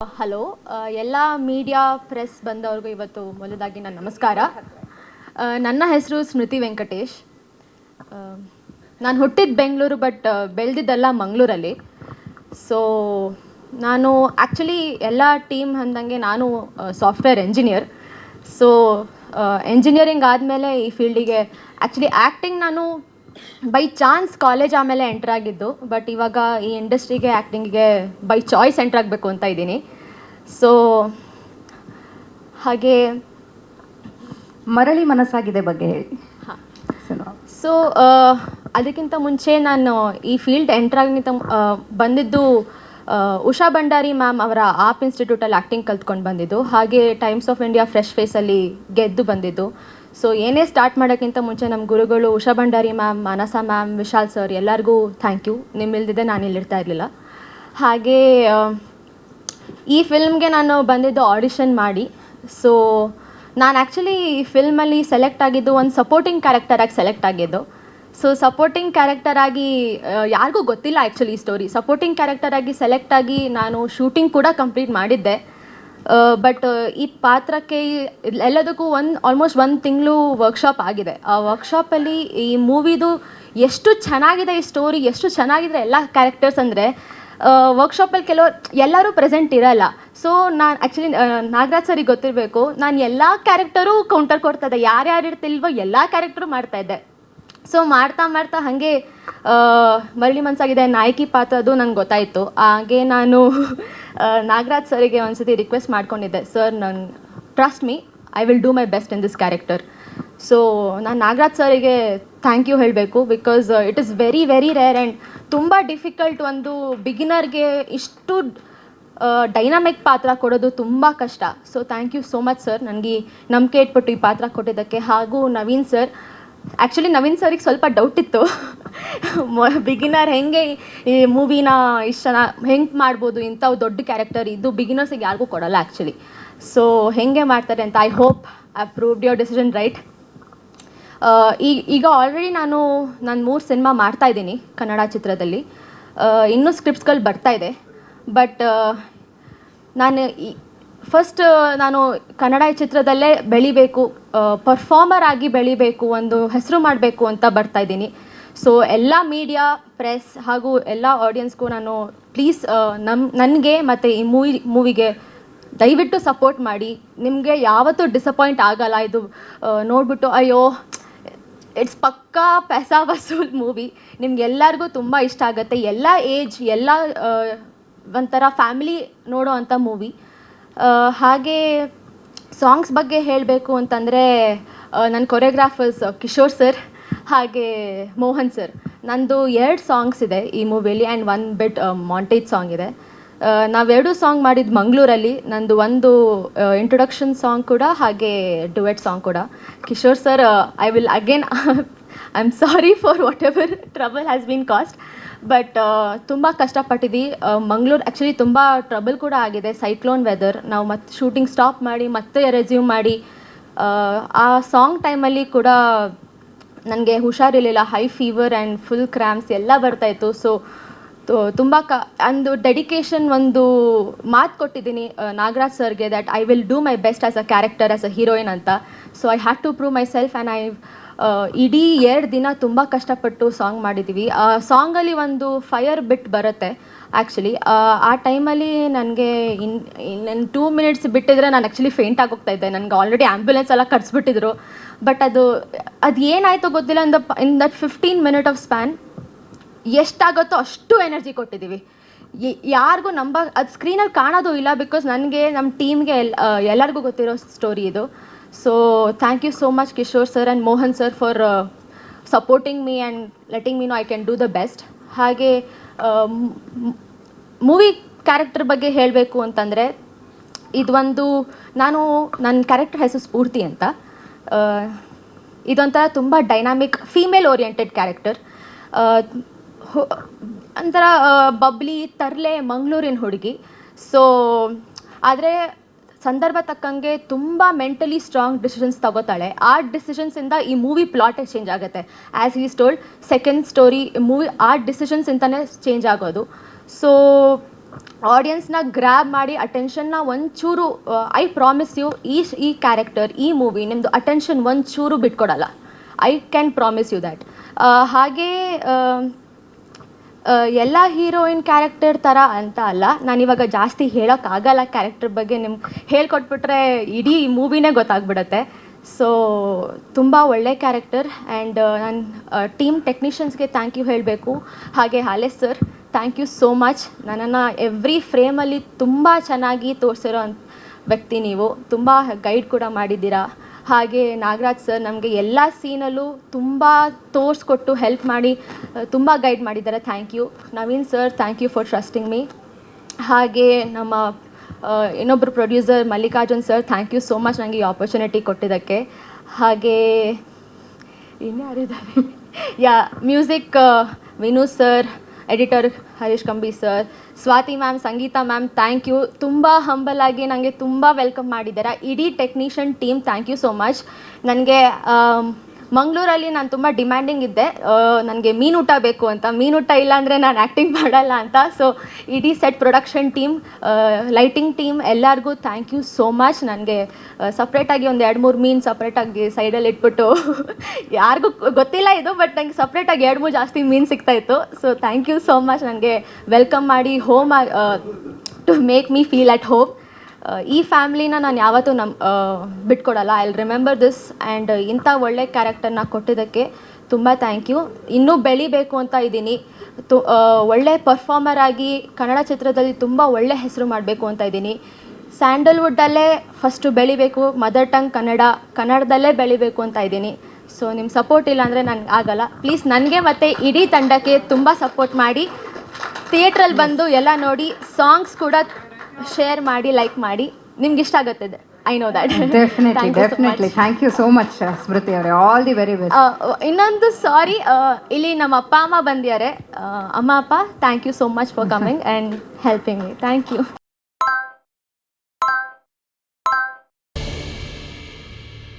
Hello, ಎಲ್ಲ media press ಬಂದವ್ರಿಗೂ ಇವತ್ತು ಮೊದಲಾಗಿ ನನ್ನ ನಮಸ್ಕಾರ. ನನ್ನ ಹೆಸರು ಸ್ಮೃತಿ ವೆಂಕಟೇಶ್. ನಾನು ಹುಟ್ಟಿದ ಬೆಂಗಳೂರು, ಬಟ್ ಬೆಳೆದಿದ್ದೆಲ್ಲ ಮಂಗಳೂರಲ್ಲಿ. ಸೊ ನಾನು ಆ್ಯಕ್ಚುಲಿ ಎಲ್ಲ ಟೀಮ್ ಅಂದಂಗೆ ನಾನು ಸಾಫ್ಟ್ವೇರ್ ಎಂಜಿನಿಯರ್. ಸೊ ಎಂಜಿನಿಯರಿಂಗ್ ಆದಮೇಲೆ ಈ ಫೀಲ್ಡಿಗೆ ಆ್ಯಕ್ಚುಲಿ ಆ್ಯಕ್ಟಿಂಗ್ ನಾನು ಬೈ ಚಾನ್ಸ್ ಕಾಲೇಜ್ ಆಮೇಲೆ ಎಂಟರ್ ಆಗಿದ್ದು, ಬಟ್ ಇವಾಗ ಈ ಇಂಡಸ್ಟ್ರಿಗೆ ಆ್ಯಕ್ಟಿಂಗಿಗೆ ಬೈ ಚಾಯ್ಸ್ ಎಂಟರ್ ಆಗಬೇಕು ಅಂತ ಇದ್ದೀನಿ. ಸೊ ಹಾಗೆ ಮರಳಿ ಮನಸ್ಸಾಗಿದೆ ಬಗ್ಗೆ ಹೇಳಿ. ಹಾಂ, ಸೊ ಅದಕ್ಕಿಂತ ಮುಂಚೆ ನಾನು ಈ ಫೀಲ್ಡ್ ಎಂಟರ್ ಆಗಿಂತ ಬಂದಿದ್ದು ಉಷಾ ಭಂಡಾರಿ ಮ್ಯಾಮ್ ಅವರ ಆಪ್ ಇನ್ಸ್ಟಿಟ್ಯೂಟಲ್ಲಿ ಆ್ಯಕ್ಟಿಂಗ್ ಕಲ್ತ್ಕೊಂಡು ಬಂದಿದ್ದು, ಹಾಗೆ ಟೈಮ್ಸ್ ಆಫ್ ಇಂಡಿಯಾ ಫ್ರೆಶ್ ಫೇಸಲ್ಲಿ ಗೆದ್ದು ಬಂದಿದ್ದು. ಸೊ ಏನೇ ಸ್ಟಾರ್ಟ್ ಮಾಡೋಕ್ಕಿಂತ ಮುಂಚೆ ನಮ್ಮ ಗುರುಗಳು ಉಷಾ ಭಂಡಾರಿ ಮ್ಯಾಮ್, ಮಾನಸ ಮ್ಯಾಮ್, ವಿಶಾಲ್ ಸರ್ ಎಲ್ಲರಿಗೂ ಥ್ಯಾಂಕ್ ಯು. ನಿಮ್ಮಿಲ್ದಿದ್ದೆ ನಾನು ಇಲ್ಲಿರ್ತಾ ಇರಲಿಲ್ಲ. ಹಾಗೆ ಈ ಫಿಲ್ಮ್ಗೆ ನಾನು ಬಂದಿದ್ದು ಆಡಿಷನ್ ಮಾಡಿ. ಸೊ ನಾನು ಆ್ಯಕ್ಚುಲಿ ಈ ಫಿಲ್ಮಲ್ಲಿ ಸೆಲೆಕ್ಟ್ ಆಗಿದ್ದು ಒಂದು ಸಪೋರ್ಟಿಂಗ್ ಕ್ಯಾರೆಕ್ಟರಾಗಿ ಸೆಲೆಕ್ಟ್ ಆಗಿದ್ದು. ಸೊ ಸಪೋರ್ಟಿಂಗ್ ಕ್ಯಾರೆಕ್ಟರಾಗಿ ಯಾರಿಗೂ ಗೊತ್ತಿಲ್ಲ ಆ್ಯಕ್ಚುಲಿ ಈ ಸ್ಟೋರಿ. ಸಪೋರ್ಟಿಂಗ್ ಕ್ಯಾರೆಕ್ಟರಾಗಿ ಸೆಲೆಕ್ಟ್ ಆಗಿ ನಾನು ಶೂಟಿಂಗ್ ಕೂಡ ಕಂಪ್ಲೀಟ್ ಮಾಡಿದ್ದೆ. ಬಟ್ ಈ ಪಾತ್ರಕ್ಕೆ ಎಲ್ಲದಕ್ಕೂ ಆಲ್ಮೋಸ್ಟ್ 1 ತಿಂಗಳು ವರ್ಕ್ಶಾಪ್ ಆಗಿದೆ. ಆ ವರ್ಕ್ಶಾಪಲ್ಲಿ ಈ ಮೂವಿದು ಎಷ್ಟು ಚೆನ್ನಾಗಿದೆ, ಈ ಸ್ಟೋರಿ ಎಷ್ಟು ಚೆನ್ನಾಗಿದೆ ಎಲ್ಲ ಕ್ಯಾರೆಕ್ಟರ್ಸ್ ಅಂದರೆ ವರ್ಕ್ಶಾಪಲ್ಲಿ ಎಲ್ಲರೂ ಪ್ರೆಸೆಂಟ್ ಇರಲ್ಲ. ಸೊ ನಾನು ಆ್ಯಕ್ಚುಲಿ ನಾಗರಾಜ್ ಸರಿಗೆ ಗೊತ್ತಿರಬೇಕು, ನಾನು ಎಲ್ಲ ಕ್ಯಾರೆಕ್ಟರೂ ಕೌಂಟರ್ ಕೊಡ್ತಾಯಿದ್ದೆ. ಯಾರ್ಯಾರು ಇರ್ತಿಲ್ವೋ ಎಲ್ಲ ಕ್ಯಾರೆಕ್ಟರು ಮಾಡ್ತಾಯಿದ್ದೆ. ಸೊ ಮಾಡ್ತಾ ಹಾಗೆ ಮರಳಿ ಮನಸ್ಸಾಗಿದೆ ನಾಯಕಿ ಪಾತ್ರದ್ದು ನಂಗೆ ಗೊತ್ತಾಯಿತು. ಹಾಗೆ ನಾನು ನಾಗರಾಜ್ ಸರಿಗೆ ಒಂದ್ಸತಿ ರಿಕ್ವೆಸ್ಟ್ ಮಾಡ್ಕೊಂಡಿದ್ದೆ, ಸರ್ ನಾನು trust me, I will do my best in this character. So ನಾನು ನಾಗರಾಜ್ ಸರಿಗೆ ಥ್ಯಾಂಕ್ ಯು ಹೇಳಬೇಕು. Because it is very very rare and ತುಂಬ ಡಿಫಿಕಲ್ಟ್. ಒಂದು ಬಿಗಿನರ್ಗೆ ಇಷ್ಟು ಡೈನಾಮಿಕ್ ಪಾತ್ರ ಕೊಡೋದು ತುಂಬ ಕಷ್ಟ. So thank you so much sir, ನನಗೆ ನಂಬಿಕೆ ಇಟ್ಬಿಟ್ಟು ಈ ಪಾತ್ರ ಕೊಟ್ಟಿದ್ದಕ್ಕೆ. ಹಾಗೂ ನವೀನ್ ಸರ್, ಆ್ಯಕ್ಚುಲಿ ನವೀನ್ ಸರಿಗೆ ಸ್ವಲ್ಪ ಡೌಟ್ ಇತ್ತು, ಬಿಗಿನರ್ ಹೆಂಗೆ ಈ ಮೂವಿನ ಇಷ್ಟು ಚೆನ್ನಾಗಿ ಹೆಂಗೆ ಮಾಡ್ಬೋದು, ಇಂಥ ದೊಡ್ಡ ಕ್ಯಾರೆಕ್ಟರ್ ಇದು ಬಿಗಿನರ್ಸಿಗೆ ಯಾರಿಗೂ ಕೊಡೋಲ್ಲ ಆ್ಯಕ್ಚುಲಿ. ಸೊ ಹೆಂಗೆ ಮಾಡ್ತಾರೆ ಅಂತ. I hope I proved your decision right. ಈಗ ಆಲ್ರೆಡಿ ನಾನು 3 ಸಿನಿಮಾ ಮಾಡ್ತಾಯಿದ್ದೀನಿ ಕನ್ನಡ ಚಿತ್ರದಲ್ಲಿ. ಇನ್ನೂ ಸ್ಕ್ರಿಪ್ಟ್ಸ್ಗಳು ಬರ್ತಾಯಿದೆ. ಬಟ್ ನಾನು ಕನ್ನಡ ಚಿತ್ರದಲ್ಲೇ ಬೆಳಿಬೇಕು, ಪರ್ಫಾರ್ಮರ್ ಆಗಿ ಬೆಳಿಬೇಕು, ಒಂದು ಹೆಸರು ಮಾಡಬೇಕು ಅಂತ ಬರ್ತಾಯಿದ್ದೀನಿ. ಸೊ ಎಲ್ಲ ಮೀಡಿಯಾ ಪ್ರೆಸ್ ಹಾಗೂ ಎಲ್ಲ ಆಡಿಯನ್ಸ್ಗೂ ನಾನು ಪ್ಲೀಸ್ ನನಗೆ ಮತ್ತು ಈ ಮೂವಿಗೆ ದಯವಿಟ್ಟು ಸಪೋರ್ಟ್ ಮಾಡಿ. ನಿಮಗೆ ಯಾವತ್ತೂ ಡಿಸಪಾಯಿಂಟ್ ಆಗಲ್ಲ. ಇದು ನೋಡಿಬಿಟ್ಟು ಅಯ್ಯೋ ಇಟ್ಸ್ ಪಕ್ಕಾ ಪೈಸಾ ವಸೂಲ್ ಮೂವಿ, ನಿಮ್ಗೆಲ್ಲರಿಗೂ ತುಂಬ ಇಷ್ಟ ಆಗುತ್ತೆ. ಎಲ್ಲ ಏಜ್, ಎಲ್ಲ ಒಂಥರ ಫ್ಯಾಮಿಲಿ ನೋಡೋ ಅಂಥ ಮೂವಿ. ಹಾಗೆ ಸಾಂಗ್ಸ್ ಬಗ್ಗೆ ಹೇಳಬೇಕು ಅಂತಂದರೆ ನನ್ನ ಕೊರಿಯೋಗ್ರಾಫರ್ಸ್ ಕಿಶೋರ್ ಸರ್ ಹಾಗೆ ಮೋಹನ್ ಸರ್. ನಂದು 2 ಸಾಂಗ್ಸ್ ಇದೆ ಈ ಮೂವಿಯಲ್ಲಿ ಆ್ಯಂಡ್ 1 ಬಿಟ್ ಮಾಂಟೇಜ್ ಸಾಂಗ್ ಇದೆ. ನಾವೆರಡು ಸಾಂಗ್ ಮಾಡಿದ್ದು ಮಂಗಳೂರಲ್ಲಿ. ನಂದು ಒಂದು ಇಂಟ್ರೊಡಕ್ಷನ್ ಸಾಂಗ್ ಕೂಡ, ಹಾಗೆ ಡುವೆಟ್ ಸಾಂಗ್ ಕೂಡ. Kishore sir, I will again I am sorry for what ever trouble has been cost. But ತುಂಬ ಕಷ್ಟಪಟ್ಟಿದ್ವಿ. ಮಂಗಳೂರು ಆ್ಯಕ್ಚುಲಿ ತುಂಬ ಟ್ರಬಲ್ ಕೂಡ ಆಗಿದೆ, ಸೈಕ್ಲೋನ್ ವೆದರ್. ನಾವು ಮತ್ತೆ ಶೂಟಿಂಗ್ ಸ್ಟಾಪ್ ಮಾಡಿ ಮತ್ತೆ ರೆಸ್ಯೂಮ್ ಮಾಡಿ, ಆ ಸಾಂಗ್ ಟೈಮಲ್ಲಿ ಕೂಡ ನನಗೆ ಹುಷಾರಿರಲಿಲ್ಲ. High fever and full cramps ಎಲ್ಲ ಬರ್ತಾಯಿತ್ತು. ಸೊ ತುಂಬ ಒಂದು ಡೆಡಿಕೇಶನ್, ಒಂದು ಮಾತು ಕೊಟ್ಟಿದ್ದೀನಿ ನಾಗರಾಜ್ ಸರ್ಗೆ, that I will do my best as a character, as a heroine ಅಂತ. So I had to prove myself and ಇಡೀ 2 ದಿನ ತುಂಬ ಕಷ್ಟಪಟ್ಟು ಸಾಂಗ್ ಮಾಡಿದ್ದೀವಿ. ಆ ಸಾಂಗಲ್ಲಿ ಒಂದು ಫೈರ್ ಬಿಟ್ ಬರುತ್ತೆ ಆ್ಯಕ್ಚುಲಿ. ಆ ಟೈಮಲ್ಲಿ ನನಗೆ ಇನ್ನು 2 ಮಿನಿಟ್ಸ್ ಬಿಟ್ಟಿದ್ರೆ ನಾನು ಆ್ಯಕ್ಚುಲಿ ಫೇಂಟ್ ಆಗೋಗ್ತಾಯಿದ್ದೆ. ನನಗೆ ಆಲ್ರೆಡಿ ಆ್ಯಂಬುಲೆನ್ಸ್ ಎಲ್ಲ ಕಟ್ಸ್ಬಿಟ್ಟಿದ್ರು. ಬಟ್ ಅದು ಏನಾಯಿತೋ ಗೊತ್ತಿಲ್ಲ, in that 15 minute of span ಎಷ್ಟಾಗುತ್ತೋ ಅಷ್ಟು ಎನರ್ಜಿ ಕೊಟ್ಟಿದ್ದೀವಿ. ಯಾರಿಗೂ ಅದು ಸ್ಕ್ರೀನಲ್ಲಿ ಕಾಣೋದು ಇಲ್ಲ. ಬಿಕಾಸ್ ನನಗೆ, ನಮ್ಮ ಟೀಮ್ಗೆ ಎಲ್ಲರಿಗೂ ಗೊತ್ತಿರೋ ಸ್ಟೋರಿ ಇದು. So thank you so much Kishore sir and Mohan sir for supporting me and letting me know I can do the best. ಹಾಗೆ ಮೂವಿ ಕ್ಯಾರೆಕ್ಟರ್ ಬಗ್ಗೆ ಹೇಳಬೇಕು ಅಂತಂದರೆ, ನನ್ನ ಕ್ಯಾರೆಕ್ಟರ್ ಹೆಸರು ಸ್ಫೂರ್ತಿ ಅಂತ. ಇದೊಂಥರ ತುಂಬ ಡೈನಾಮಿಕ್ ಫೀಮೇಲ್ ಓರಿಯೆಂಟೆಡ್ ಕ್ಯಾರೆಕ್ಟರ್. ಒಂಥರ ಬಬ್ಲಿ, ತರ್ಲೆ, ಮಂಗಳೂರಿನ ಹುಡುಗಿ. ಸೊ ಆದರೆ ಸಂದರ್ಭ ತಕ್ಕಂಗೆ ತುಂಬ ಮೆಂಟಲಿ ಸ್ಟ್ರಾಂಗ್ ಡಿಸಿಷನ್ಸ್ ತಗೋತಾಳೆ. ಆ ಡಿಸಿಷನ್ಸಿಂದ ಈ ಮೂವಿ ಪ್ಲಾಟೇ ಚೇಂಜ್ ಆಗುತ್ತೆ. As is told, second story movie ಆ ಡಿಸಿಷನ್ಸಿಂದನೇ ಚೇಂಜ್ ಆಗೋದು. ಸೊ ಆಡಿಯನ್ಸ್ನ ಗ್ರ್ಯಾಬ್ ಮಾಡಿ ಅಟೆನ್ಷನ್ನ ಒಂಚೂರು ಐ ಪ್ರಾಮಿಸ್ ಯು ಈ ಕ್ಯಾರೆಕ್ಟರ್ ಈ ಮೂವಿ ನಿಮ್ಮದು ಅಟೆನ್ಷನ್ ಒಂಚೂರು ಬಿಟ್ಕೊಡಲ್ಲ. I can promise you that. ಹಾಗೇ ಎಲ್ಲ ಹೀರೋಯಿನ್ ಕ್ಯಾರೆಕ್ಟರ್ ಥರ ಅಂತ ಅಲ್ಲ, ನಾನಿವಾಗ ಜಾಸ್ತಿ ಹೇಳೋಕ್ಕಾಗಲ್ಲ ಕ್ಯಾರೆಕ್ಟರ್ ಬಗ್ಗೆ. ನಿಮ್ಗೆ ಹೇಳ್ಕೊಟ್ಬಿಟ್ರೆ ಇಡೀ ಮೂವಿನೇ ಗೊತ್ತಾಗ್ಬಿಡುತ್ತೆ. ಸೊ ತುಂಬ ಒಳ್ಳೆ ಕ್ಯಾರೆಕ್ಟರ್. ಆ್ಯಂಡ್ ನಾನು ಟೀಮ್ ಟೆಕ್ನಿಷಿಯನ್ಸ್ಗೆ ಥ್ಯಾಂಕ್ ಯು ಹೇಳಬೇಕು. ಹಾಗೆ ಹಾಲೆ sir, thank you so much. ನನ್ನನ್ನು ಎವ್ರಿ ಫ್ರೇಮಲ್ಲಿ ತುಂಬ ಚೆನ್ನಾಗಿ ತೋರಿಸಿರೋ ವ್ಯಕ್ತಿ ನೀವು. ತುಂಬ ಗೈಡ್ ಕೂಡ ಮಾಡಿದ್ದೀರಾ. ಹಾಗೆ ನಾಗರಾಜ್ ಸರ್ ನಮಗೆ ಎಲ್ಲ ಸೀನಲ್ಲೂ ತುಂಬ ತೋರಿಸ್ಕೊಟ್ಟು ಹೆಲ್ಪ್ ಮಾಡಿ ತುಂಬ ಗೈಡ್ ಮಾಡಿದ್ದಾರೆ. Thank you. Naveen sir, thank you for trusting me. ಹಾಗೆ ನಮ್ಮ ಇನ್ನೊಬ್ಬರು producer Mallikarjun sir, thank you so much ನನಗೆ ಈ ಆಪರ್ಚುನಿಟಿ ಕೊಟ್ಟಿದ್ದಕ್ಕೆ. ಹಾಗೆ ಇನ್ಯಾರಿದ್ದಾರೆ, music Vinu sir, editor Harish Kambi sir, Swathi ma'am, Sangeetha ma'am, thank you. ತುಂಬ ಹಂಬಲ್ ಆಗಿ ನನಗೆ ತುಂಬ ವೆಲ್ಕಮ್ ಮಾಡಿದ್ದಾರೆ. ಇಡೀ technician team, thank you so much. ನನಗೆ ಮಂಗಳೂರಲ್ಲಿ ನಾನು ತುಂಬ ಡಿಮ್ಯಾಂಡಿಂಗ್ ಇದ್ದೆ, ನನಗೆ ಮೀನೂಟ ಬೇಕು ಅಂತ. ಮೀನೂಟ ಇಲ್ಲಾಂದರೆ ನಾನು ಆ್ಯಕ್ಟಿಂಗ್ ಮಾಡಲ್ಲ ಅಂತ. ಸೊ ಇಡೀ set production team, lighting team ಎಲ್ಲರಿಗೂ ಥ್ಯಾಂಕ್ ಯು ಸೋ ಮಚ್. ನನಗೆ ಸಪ್ರೇಟಾಗಿ ಒಂದು 2-3 ಮೀನು ಸಪ್ರೇಟಾಗಿ ಸೈಡಲ್ಲಿ ಇಟ್ಬಿಟ್ಟು ಯಾರಿಗೂ ಗೊತ್ತಿಲ್ಲ ಇದು, ಬಟ್ ನನಗೆ ಸಪ್ರೇಟಾಗಿ 2-3 ಜಾಸ್ತಿ ಮೀನು ಸಿಗ್ತಾಯಿತ್ತು. So thank you so much. ನನಗೆ ವೆಲ್ಕಮ್ ಮಾಡಿ home to make me feel at home. ಈ ಫ್ಯಾಮ್ಲಿನ ನಾನು ಯಾವತ್ತೂ ಬಿಟ್ಕೊಡಲ್ಲ. I will remember this. And ಇಂಥ ಒಳ್ಳೆ ಕ್ಯಾರೆಕ್ಟರ್ನ ಕೊಟ್ಟಿದ್ದಕ್ಕೆ ತುಂಬ ಥ್ಯಾಂಕ್ ಯು. ಇನ್ನೂ ಬೆಳಿಬೇಕು ಅಂತ ಇದ್ದೀನಿ. ಒಳ್ಳೆ ಪರ್ಫಾರ್ಮರ್ ಆಗಿ ಕನ್ನಡ ಚಿತ್ರದಲ್ಲಿ ತುಂಬ ಒಳ್ಳೆ ಹೆಸರು ಮಾಡಬೇಕು ಅಂತ ಇದ್ದೀನಿ. ಸ್ಯಾಂಡಲ್ವುಡ್ಡಲ್ಲೇ ಫಸ್ಟು ಬೆಳಿಬೇಕು, ಮದರ್ ಟಂಗ್ ಕನ್ನಡದಲ್ಲೇ ಬೆಳಿಬೇಕು ಅಂತ ಇದ್ದೀನಿ. ಸೊ ನಿಮ್ಮ ಸಪೋರ್ಟ್ ಇಲ್ಲ ಅಂದರೆ ನನಗೆ ಆಗಲ್ಲ. ಪ್ಲೀಸ್ ನನಗೆ ಮತ್ತು ಇಡೀ ತಂಡಕ್ಕೆ ತುಂಬ ಸಪೋರ್ಟ್ ಮಾಡಿ, ಥಿಯೇಟ್ರಲ್ಲಿ ಬಂದು ಎಲ್ಲ ನೋಡಿ, ಸಾಂಗ್ಸ್ ಕೂಡ ಶೇರ್ ಮಾಡಿ, ಲೈಕ್ ಮಾಡಿ. ನಿಮ್ಗೆ ಇಷ್ಟ ಆಗುತ್ತದೆ, I know that. Definitely thank you so much Smriti ಅವರೇ, ಆಲ್ ದಿ ವೆರಿ ಬೆಸ್ಟ್. ಇನ್ನೊಂದು ಸಾರಿ, ಇಲ್ಲಿ ನಮ್ಮ ಅಪ್ಪ ಅಮ್ಮ ಬಂದಿದ್ದಾರೆ. ಅಮ್ಮ ಅಪ್ಪ, thank you so much for coming and helping me. Thank you.